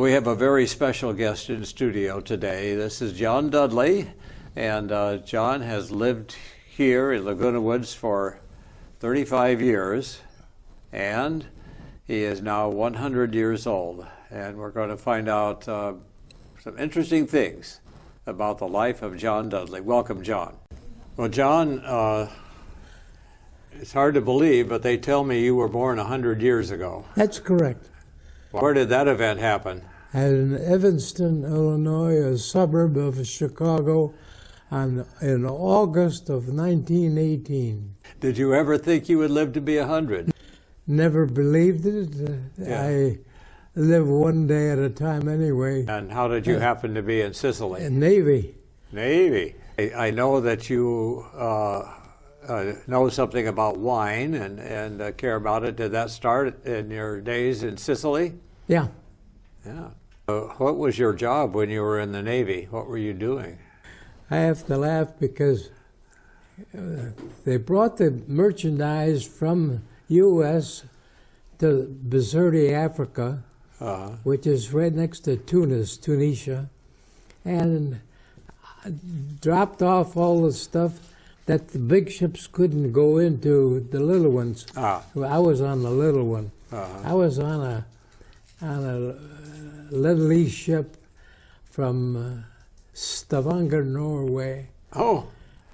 We have a very special guest in studio today. This is John Dudley, and John has lived here in Laguna Woods for 35 years, and he is now 100 years old. And we're going to find out some interesting things about the life of John Dudley. Welcome, John. Well, John, it's hard to believe, but they tell me you were born 100 years ago. That's correct. Where did that event happen? In Evanston, Illinois, a suburb of Chicago, in August of 1918. Did you ever think you would live to be 100? Never believed it. Yeah. I live one day at a time anyway. And how did you happen to be in Sicily? Navy. Navy. I know that you know something about wine and care about it. Did that start in your days in Sicily? Yeah. Yeah. What was your job when you were in the Navy? What were you doing? I have to laugh because they brought the merchandise from U.S. to Bizerte, Africa, which is right next to Tunisia, and dropped off all the stuff that the big ships couldn't go into the little ones. I was on the little one. I was on a little ship from Stavanger, Norway. Oh.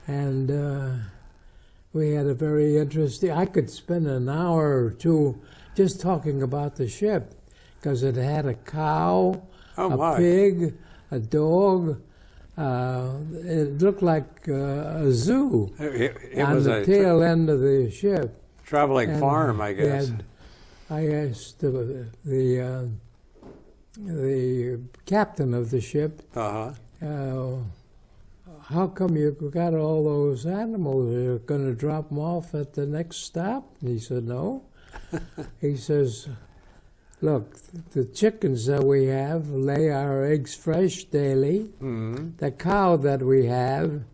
And we had a very interesting, I could spend an hour or two just talking about the ship, because it had a cow, a pig, a dog. It looked like a zoo it on was the a tail end of the ship. Traveling farm, I guess. I asked the captain of the ship, how come you got all those animals? You're going to drop them off at the next stop? And he said, no. He says, look, the chickens that we have lay our eggs fresh daily. Mm-hmm. The cow that we have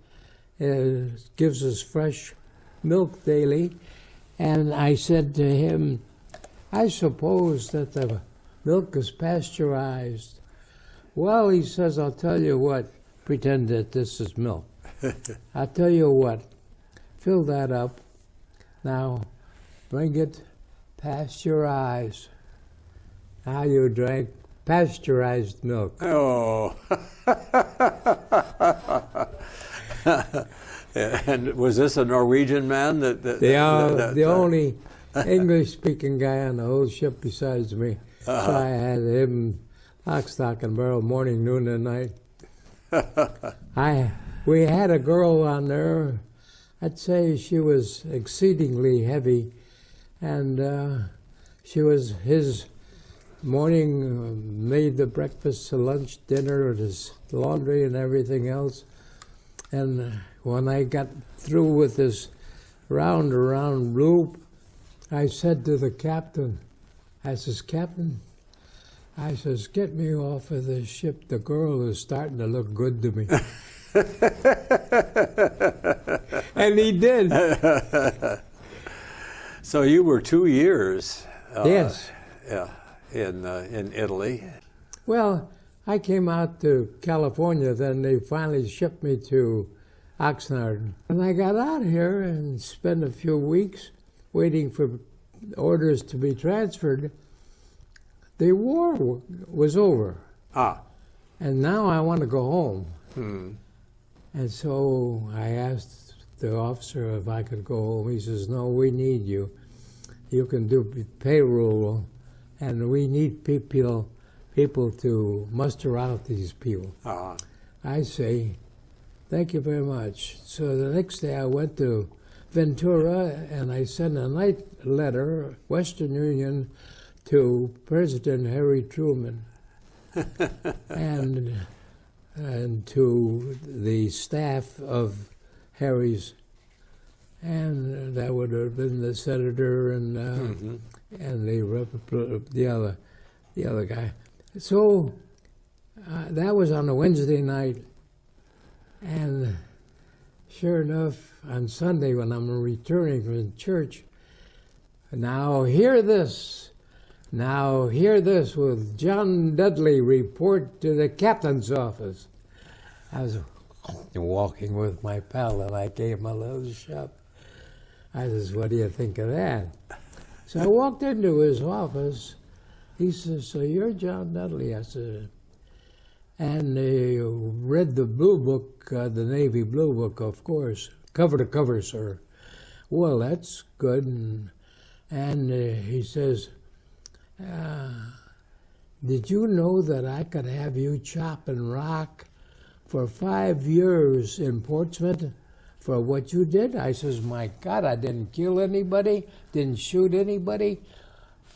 gives us fresh milk daily. And I said to him, I suppose that the milk is pasteurized. Well, he says, I'll tell you what, pretend that this is milk. I'll tell you what, fill that up. Now, bring it pasteurized. Now you drank pasteurized milk. Oh. And was this a Norwegian man? The only English-speaking guy on the whole ship besides me. So I had him lock, stock, and barrel, morning, noon, and night. We had a girl on there. I'd say she was exceedingly heavy, and she was his morning, made the breakfast, lunch, dinner, his laundry, and everything else. And when I got through with this round loop, I said to the captain, I says, Captain, I says, get me off of this ship. The girl is starting to look good to me. And he did. So you were 2 years yes. In Italy. Well, I came out to California, then they finally shipped me to Oxnard. And I got out here and spent a few weeks waiting for orders to be transferred. The war was over. And now I want to go home. And so I asked the officer if I could go home. He says, no, we need you. You can do payroll, and we need people to muster out these people. I say, thank you very much. So the next day I went to Ventura, and I sent a night letter, Western Union, to President Harry Truman and to the staff of Harry's, and that would have been the senator and the other guy. So that was on a Wednesday night, and sure enough, on Sunday when I'm returning from church, now hear this. Now hear this with John Dudley report to the captain's office. I was walking with my pal and I gave him a little shove. I says, what do you think of that? So I walked into his office. He says, so you're John Dudley? I said, and he read the blue book, the Navy blue book, of course, cover to cover, sir. Well, that's good. And he says, did you know that I could have you chopping rock for 5 years in Portsmouth for what you did? I says, my God, I didn't kill anybody, didn't shoot anybody.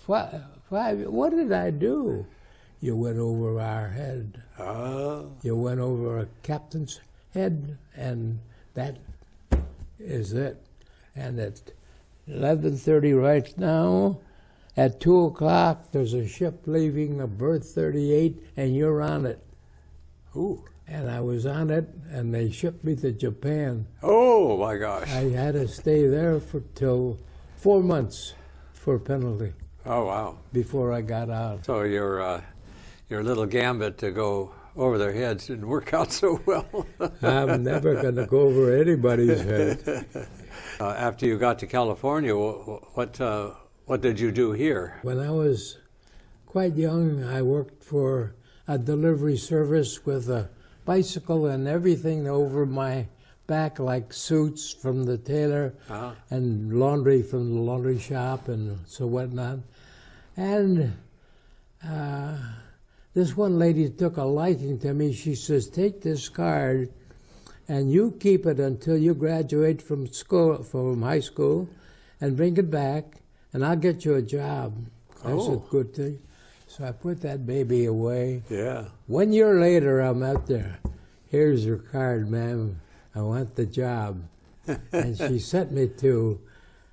What did I do? You went over our head. You went over a captain's head, and that is it. And at 11:30 right now, at 2 o'clock, there's a ship leaving, a berth 38, and you're on it. Ooh. And I was on it, and they shipped me to Japan. Oh, my gosh. I had to stay there till 4 months for penalty. Oh, wow. Before I got out. So your little gambit to go over their heads didn't work out so well. I'm never going to go over anybody's head. After you got to California, what did you do here? When I was quite young, I worked for a delivery service with a bicycle and everything over my back, like suits from the tailor and laundry from the laundry shop and so whatnot. And this one lady took a liking to me. She says, take this card and you keep it until you graduate from high school, and bring it back, and I'll get you a job. That's a good thing. So I put that baby away. Yeah. 1 year later, I'm out there. Here's your card, ma'am. I want the job. And she sent me to,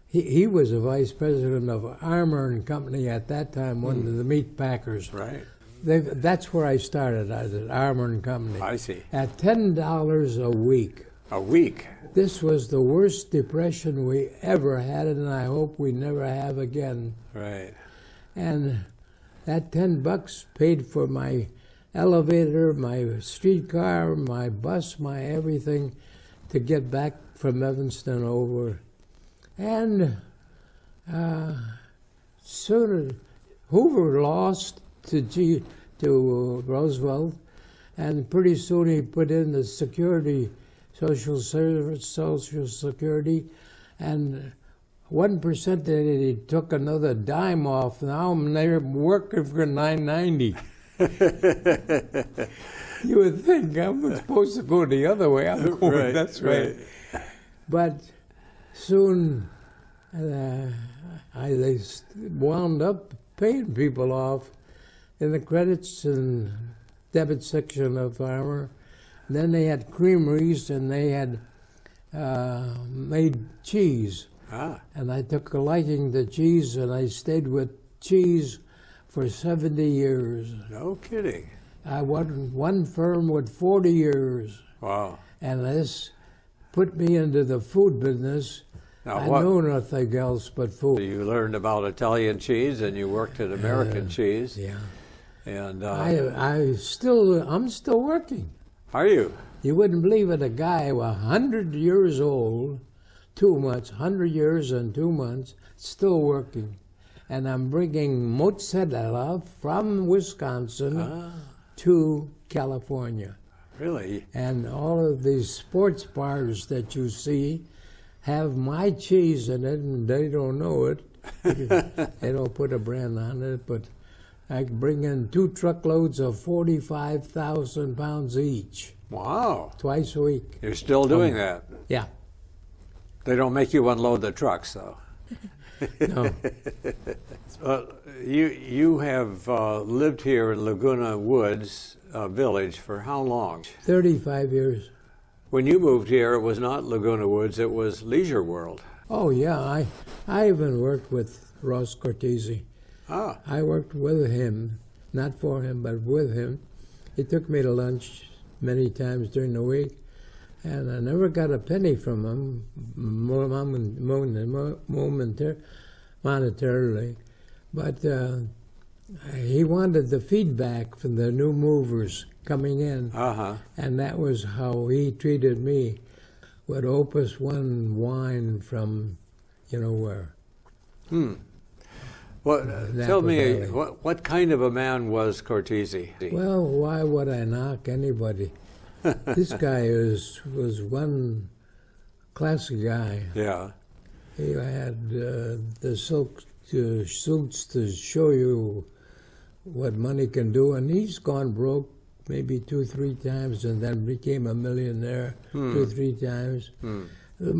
he was a vice president of Armour and Company at that time, one of the meat packers. Right. That's where I started, at Armour and Company. I see. At $10 a week. A week? This was the worst depression we ever had, and I hope we never have again. Right. And that $10 paid for my elevator, my streetcar, my bus, my everything to get back from Evanston over. And soon Hoover lost to Roosevelt, and pretty soon he put in the Social Security, and 1% that he took another dime off. Now I'm there working for $9.90. You would think I'm supposed to go the other way. I'm going, right, that's right. But soon they wound up paying people off in the credits and debit section of Armour. Then they had creameries, and they had made cheese. And I took a liking to cheese, and I stayed with cheese for 70 years. No kidding. I won one firm with 40 years. Wow. And this put me into the food business. Now, I know nothing else but food. You learned about Italian cheese, and you worked at American cheese. Yeah. And I'm still working. Are you? You wouldn't believe it, a guy 100 years old, 2 months, 100 years and 2 months, still working. And I'm bringing mozzarella from Wisconsin to California. Really? And all of these sports bars that you see have my cheese in it, and they don't know it. They don't put a brand on it, but I bring in 2 truckloads of 45,000 pounds each. Wow. Twice a week. You're still doing that? Yeah. They don't make you unload the trucks, though. No. You have lived here in Laguna Woods Village for how long? 35 years. When you moved here, it was not Laguna Woods, it was Leisure World. Oh, yeah. I even worked with Ross Cortese. I worked with him, not for him, but with him. He took me to lunch many times during the week, and I never got a penny from him monetarily. But he wanted the feedback from the new movers coming in, and that was how he treated me, with Opus One wine from, you know where. Well, tell me, what kind of a man was Cortese? Well, why would I knock anybody? This guy was one classy guy. Yeah. He had the silk suits to show you what money can do, and he's gone broke maybe 2-3 times, and then became a millionaire 2-3 times. The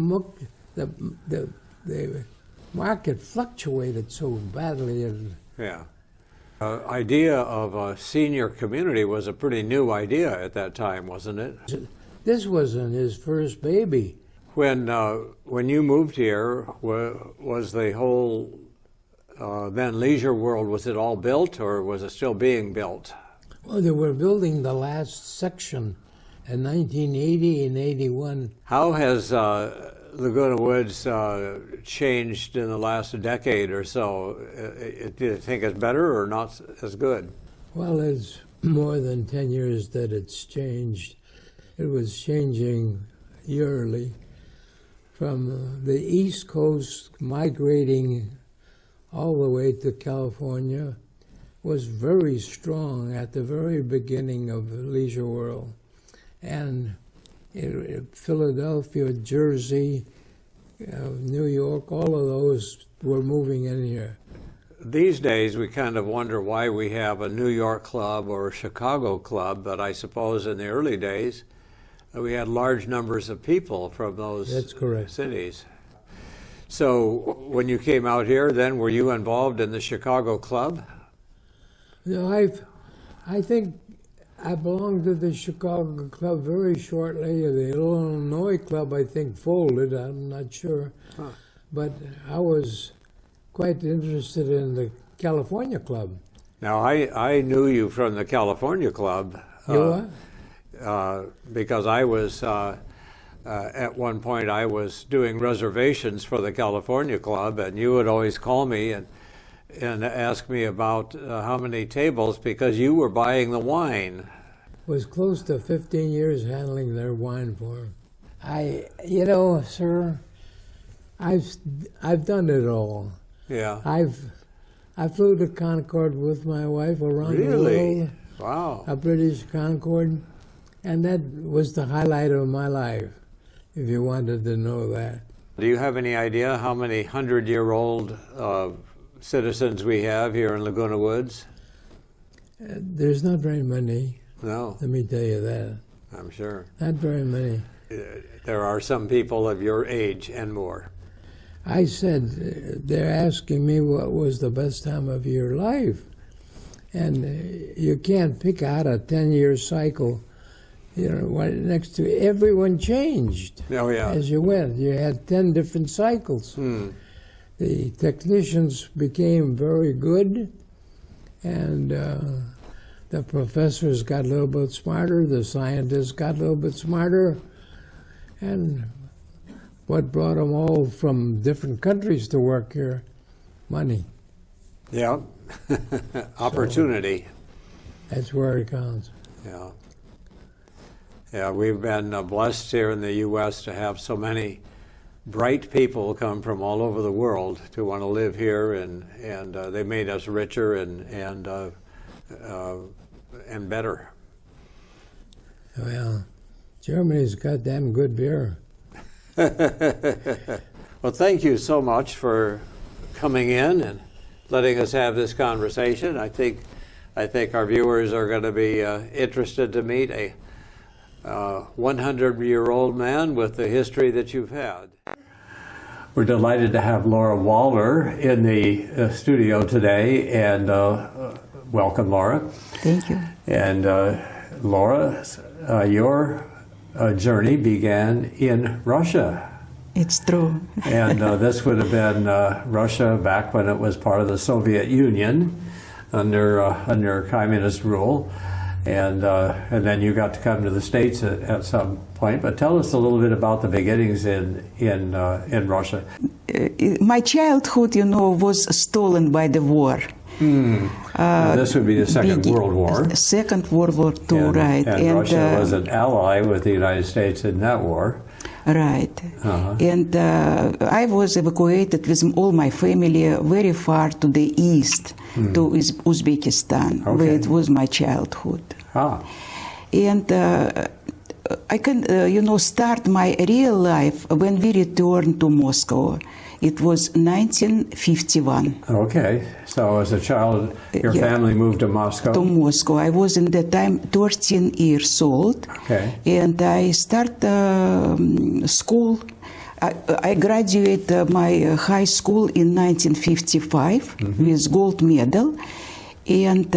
market fluctuated so badly. And yeah. Idea of a senior community was a pretty new idea at that time, wasn't it? This wasn't his first baby. When you moved here, was the whole then leisure world, was it all built, or was it still being built? Well, they were building the last section in 1980 and 81. How has Laguna Woods changed in the last decade or so? Do you think it's better or not as good? Well, it's more than 10 years that it's changed. It was changing yearly. From the East Coast migrating all the way to California was very strong at the very beginning of the leisure world. And Philadelphia, Jersey, New York, all of those were moving in here. These days we kind of wonder why we have a New York club or a Chicago club, but I suppose in the early days we had large numbers of people from those cities. So when you came out here, then were you involved in the Chicago club? You know, I think I belonged to the Chicago club very shortly. The Illinois club, I think, folded. I'm not sure. But I was quite interested in the California club. Now, I knew you from the California club. You what? Because I was, at one point, I was doing reservations for the California club, and you would always call me and ask me about how many tables, because you were buying the wine. Was close to 15 years handling their wine for them. You know, sir, I've done it all. Yeah. I flew to Concord with my wife around the world. Wow. A British Concord, and that was the highlight of my life, if you wanted to know that. Do you have any idea how many 100-year-old citizens we have here in Laguna Woods? There's not very many. No. Let me tell you that. I'm sure. Not very many. There are some people of your age and more. I said, they're asking me what was the best time of your life. And you can't pick out a 10-year cycle. You know, next to everyone changed. Oh, yeah. As you went. You had 10 different cycles. The technicians became very good, and the professors got a little bit smarter, the scientists got a little bit smarter, and what brought them all from different countries to work here? Money. Yeah. Opportunity. So, that's where it counts. Yeah. Yeah, we've been blessed here in the U.S. to have so many bright people come from all over the world to want to live here, and they made us richer and better. Well, Germany's goddamn good beer. Well, thank you so much for coming in and letting us have this conversation. I think our viewers are going to be interested to meet a 100-year-old man with the history that you've had. We're delighted to have Laura Waller in the studio today, and welcome, Laura. Thank you. And Laura, your journey began in Russia. It's true. And this would have been Russia back when it was part of the Soviet Union under communist rule. And then you got to come to the States at some point. But tell us a little bit about the beginnings in Russia. My childhood, was stolen by the war. Now, this would be the Second World War. Second World War II, right. And Russia was an ally with the United States in that war. Right. And I was evacuated with all my family very far to the east, to Uzbekistan, where it was my childhood. And I can, start my real life when we returned to Moscow. It was 1951. Okay, so as a child, your family moved to Moscow? To Moscow. I was in that time 13 years old. Okay. And I start school. I graduated my high school in 1955 with gold medal. And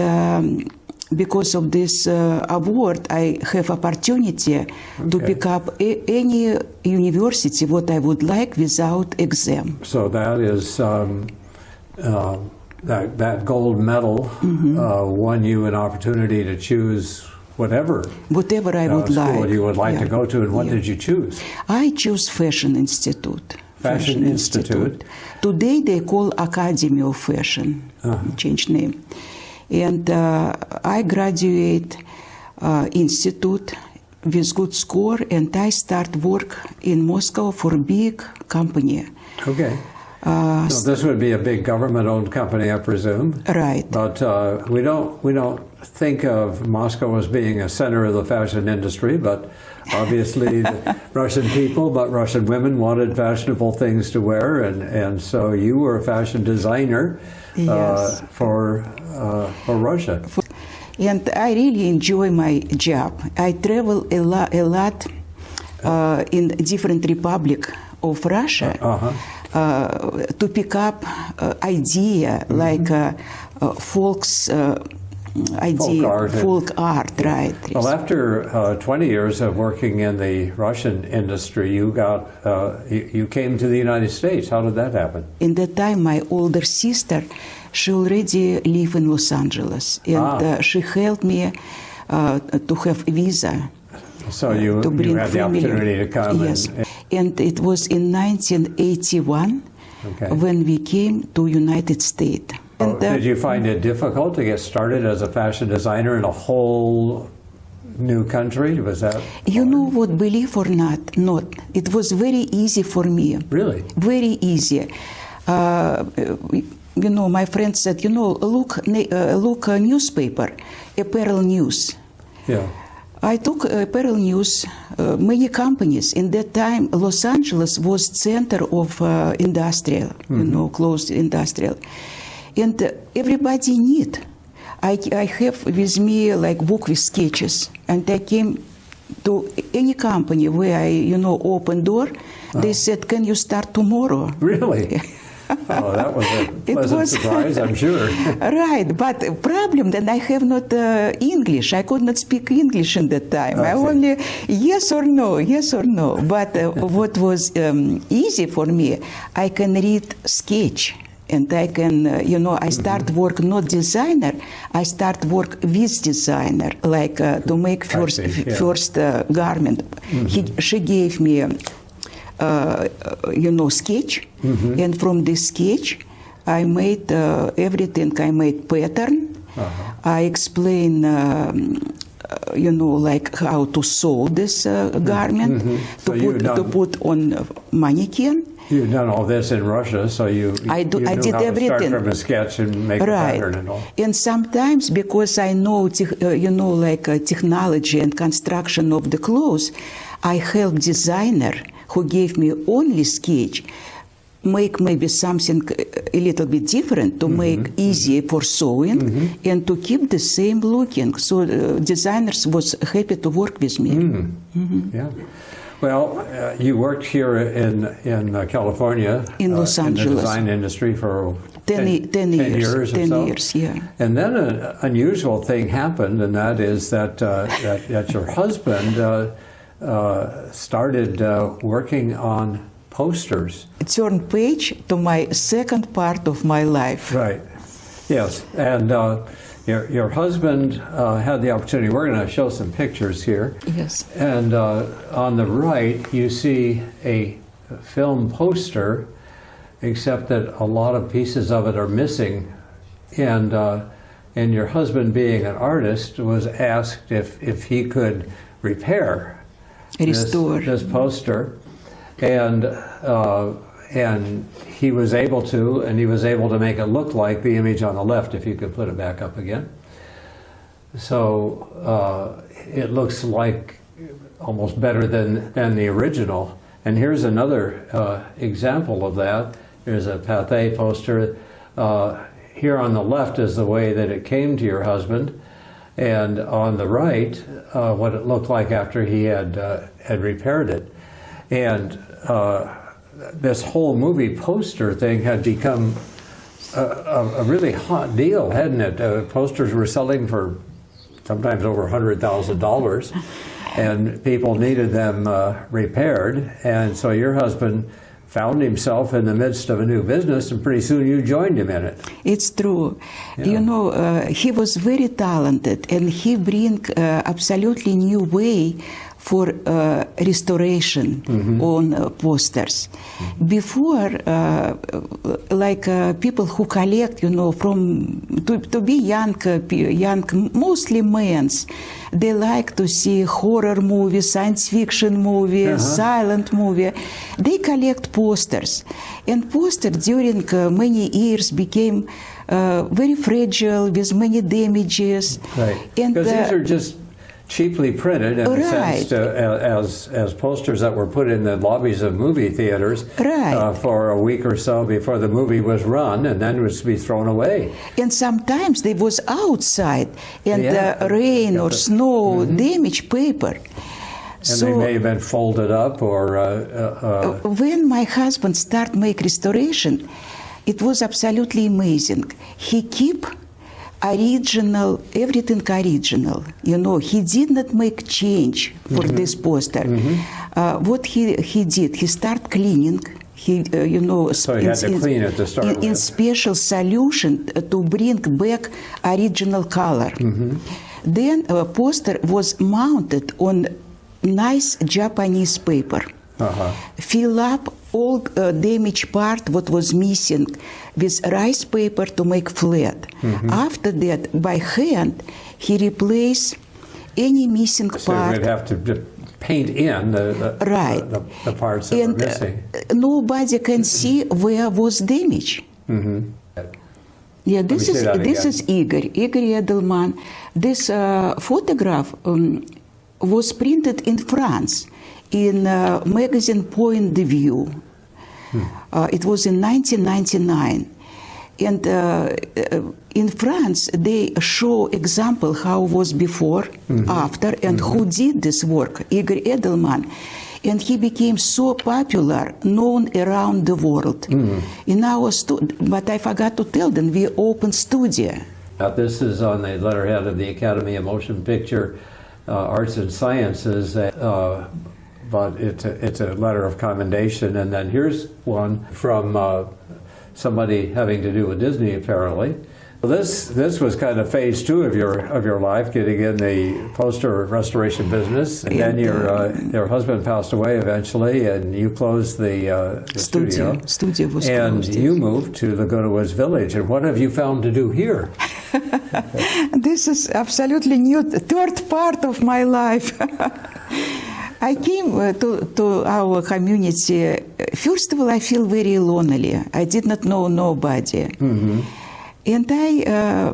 because of this award, I have opportunity to pick up any university what I would like without exam. So that is that gold medal won you an opportunity to choose whatever I would school like. you would like to go to. And what did you choose? I chose Fashion Institute. Fashion Institute. Today they call Academy of Fashion. Change name. And I graduate institute with good score, and I start work in Moscow for a big company. Okay. So this would be a big government-owned company, I presume. Right. But we don't think of Moscow as being a center of the fashion industry, but obviously the Russian people, but Russian women wanted fashionable things to wear, and so you were a fashion designer. Yes. For Russia. And I really enjoy my job. I travel a lot in different republic of Russia to pick up idea like folks idea, folk art, right? Well, after 20 years of working in the Russian industry, you came to the United States. How did that happen? In that time, my older sister, she already lived in Los Angeles, and she helped me to have a visa. So you had the opportunity to come. Yes, and it was in 1981 when we came to United States. And, did you find it difficult to get started as a fashion designer in a whole new country? Was that? You know what, believe or not, it was very easy for me. Really? Very easy. You know, my friend said, look newspaper, apparel news. Yeah. I took apparel news, many companies. In that time, Los Angeles was center of industrial, closed industrial. And everybody need. I have with me like book with sketches, and I came to any company where I, open door. They said, "Can you start tomorrow?" Really? Oh, that was a pleasant surprise, I'm sure. Right, but the problem that I have not English. I could not speak English in that time. I only yes or no. But what was easy for me, I can read sketch. And I can, I start work not designer, I start work with designer, like to make first garment. She gave me, sketch, and from this sketch, I made everything. I made pattern. I explain, like how to sew this garment, to put on mannequin. You've done all this in Russia, so I did everything. Start from a sketch and make a pattern and all. And sometimes, because I know, technology and construction of the clothes, I help designer who gave me only sketch make maybe something a little bit different to make easier for sewing and to keep the same looking. So designers was happy to work with me. Yeah. Well, you worked here in California, in Los Angeles, in the design industry for 10 years or 10 so. years, yeah. And then an unusual thing happened, and that is that your husband started working on posters. It turned page to my second part of my life. Right. Yes, and your husband had the opportunity. We're going to show some pictures here. Yes. And on the right, you see a film poster, except that a lot of pieces of it are missing and your husband, being an artist, was asked if he could repair Restore. this poster, and he was able to, and he was able to make it look like the image on the left. If you could put it back up again. So it looks like almost better than the original. And here's another example of that. There's a Pathé poster. Here on the left is the way that it came to your husband, and on the right, what it looked like after he had repaired it. And this whole movie poster thing had become a really hot deal, hadn't it? Posters were selling for sometimes over $100,000, and people needed them repaired. And so your husband found himself in the midst of a new business, and pretty soon you joined him in it. It's true. Yeah. You know, he was very talented, and he bring absolutely new way for restoration on posters. Before, people who collect, you know, to be young, mostly men's, they like to see horror movie, science fiction movie, silent movie. They collect posters, and posters during many years became very fragile with many damages. Right. And because these are just cheaply printed in a sense as posters that were put in the lobbies of movie theaters for a week or so before the movie was run, and then was to be thrown away. And sometimes they was outside, and rain or snow damaged paper. And they may have been folded up or... when my husband started make restoration, it was absolutely amazing. He keep original, everything original. You know, he did not make change for this poster. What he did, he started cleaning. He, you know, so he had to clean it to start in with. special solution to bring back original color. Then a poster was mounted on nice Japanese paper. Fill up all damaged part what was missing with rice paper to make flat. After that, by hand, he replaced any missing part. So we'd have to paint in the parts that were missing. Nobody can see where was damage. Yeah, this is Igor Edelman. This photograph was printed in France in magazine Point de Vue. It was in 1999. And in France, they show example how it was before, after, and who did this work, Igor Edelman. And he became so popular, known around the world. In our but I forgot to tell them, we opened studio. This is on the letterhead of the Academy of Motion Picture Arts and Sciences, but it's a letter of commendation. And then here's one from somebody having to do with Disney, apparently. This was kind of phase 2 of your life, getting in the poster restoration business, and then your husband passed away eventually, and you closed the studio. Studio was and closed. You moved to Laguna Woods Village. And what have you found to do here? This is absolutely new, third part of my life. I came to our community. First of all, I feel very lonely. I did not know nobody. And I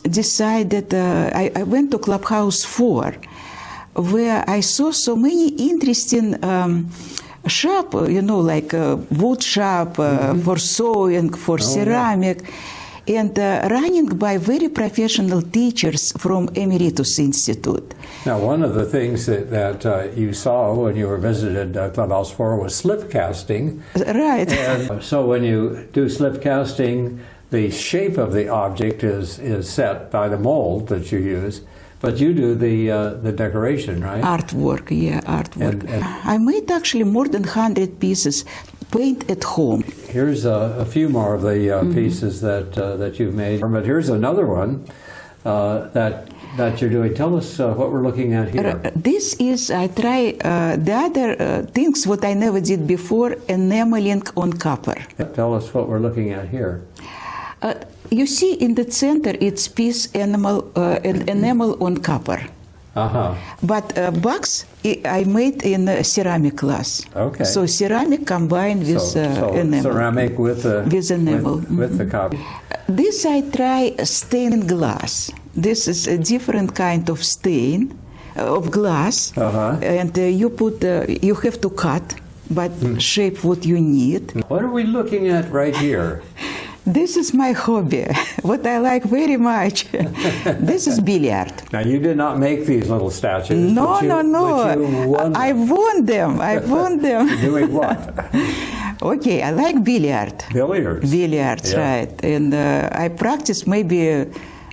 decided, I went to Clubhouse 4, where I saw so many interesting shop, you know, like wood shop for sewing, for ceramic, and running by very professional teachers from Emeritus Institute. Now, one of the things that you saw when you were visited Clubhouse 4 was slip casting. Right. And so when you do slip casting, the shape of the object is set by the mold that you use, but you do the decoration, right? Artwork, yeah, artwork. And I made actually more than 100 pieces, paint at home. Here's a few more of the pieces that you've made. But here's another one that you're doing. Tell us what we're looking at here. This is, I try the other things what I never did before, enameling on copper. Tell us what we're looking at here. You see in the center, it's piece enamel on copper. Uh-huh. But box I made in ceramic glass. Okay. So ceramic combined with enamel. Ceramic with the enamel. with the copper. This I try stained glass. This is a different kind of stain of glass, and you have to cut, but shape what you need. What are we looking at right here? This is my hobby, what I like very much. This is billiard. Now, you did not make these little statues. No. But you won I them. won them. I won them. Doing what? Okay, I like billiard. Billiards. Billiards, Yeah. right. And I practice maybe,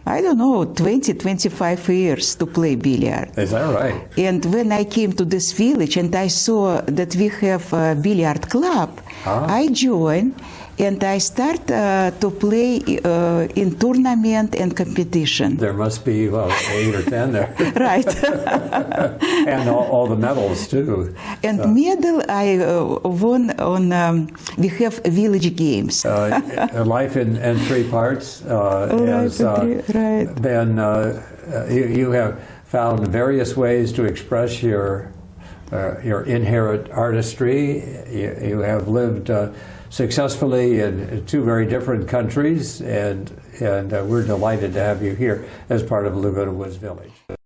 I don't know, 20, 25 years to play billiard. Is that right? And when I came to this village and I saw that we have a billiard club, I joined and I start to play in tournament and competition. There must be, 8 or 10 there. Right. And all the medals, too. And medal I won on, we have village games. Life in 3 parts has right. been, you have found various ways to express your inherent artistry. You have lived successfully in 2 very different countries, and we're delighted to have you here as part of Laguna Woods Village.